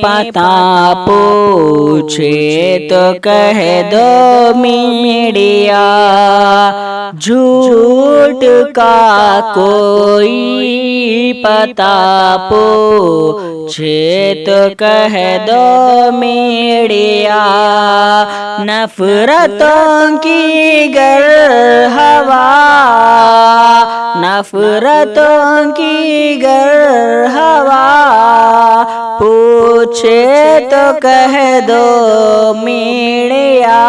پتا پوچھے تو کہہ دو میڈیا، جھوٹ کا کوئی پتا پوچھے تو کہہ دو میڈیا، نفرتوں کی گر ہوا، نفرتوں کی گر ہوا پوچھے تو کہہ دو میڈیا،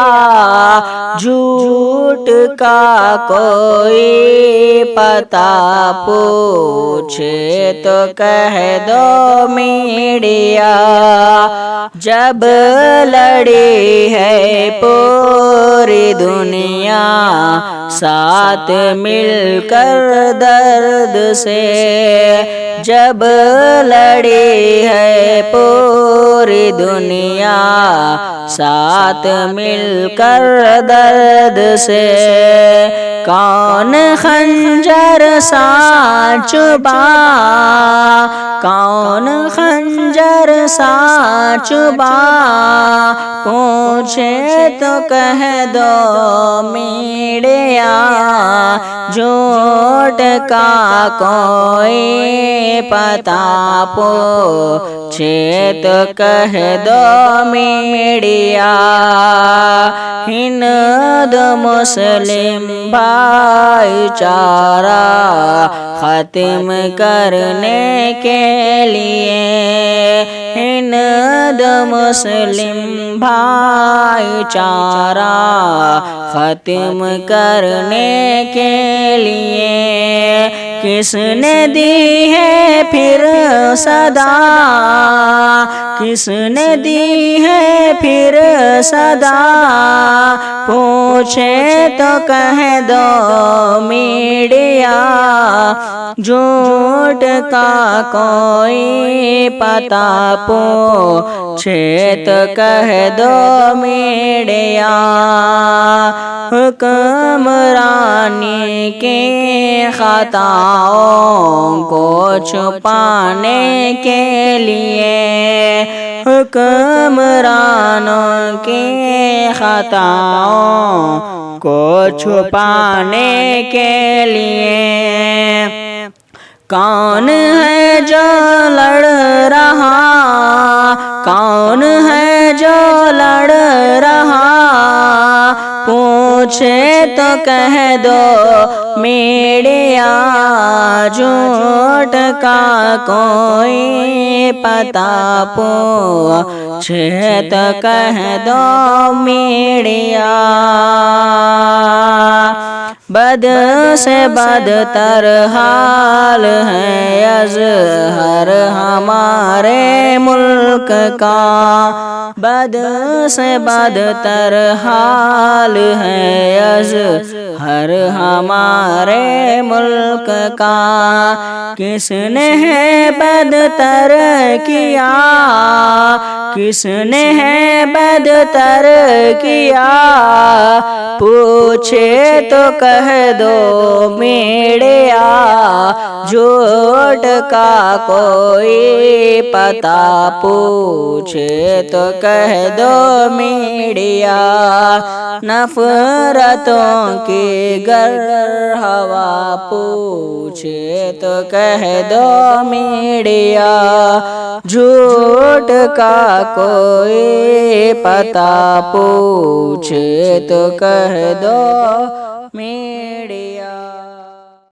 جھوٹ کا کوئی پتا پوچھے تو کہہ دو میڈیا، جب لڑی ہے پوری دنیا ساتھ مل کر درد سے، جب لڑی ہے پوری دنیا ساتھ مل کر درد سے، کون خنجر سانچ با، کون خنجر سانچ با پوچھے تو کہہ دو میڈیا، جھوٹ کا کوئی پتا پوچھے تو کہہ دو میڈیا، ہند مسلم بھائی چارہ ختم کرنے کے لیے، ہند مسلم بھائی چارہ ختم کرنے کے لیے، کس نے دی ہے پھر صدا، کس نے دی ہے پھر صدا پوچھے تو کہہ دو میڈیا، جھوٹ کا کوئی پتا پوچھے تو کہہ دو میڈیا، حکمرانی کی خطاؤں کو چھپانے کے لیے، حکمرانوں کی خطاؤں کو چھپانے کے لیے، کون ہے جو لڑ رہا، کون ہے جو لڑ رہا پوچھے تو کہہ دو میڈیا، جھوٹ کا کوئی پتا پوچھے تو کہہ دو میڈیا، بد سے بدتر حال ہے اظہر ہمارے ملک کا، بد سے بدتر حال ہے اظہر ہمارے ملک کا، کس نے ہے بدتر کیا، کس نے ہے بدتر کیا پوچھے تو کہہ دو میڈیا، جھوٹ کا کوئی پتا پوچھے تو کہہ دو میڈیا، نفرتوں کی گر ہوا پوچھے تو کہہ دو میڈیا، جھوٹ کا کوئی پتا پوچھے تو کہہ دو میڈیا۔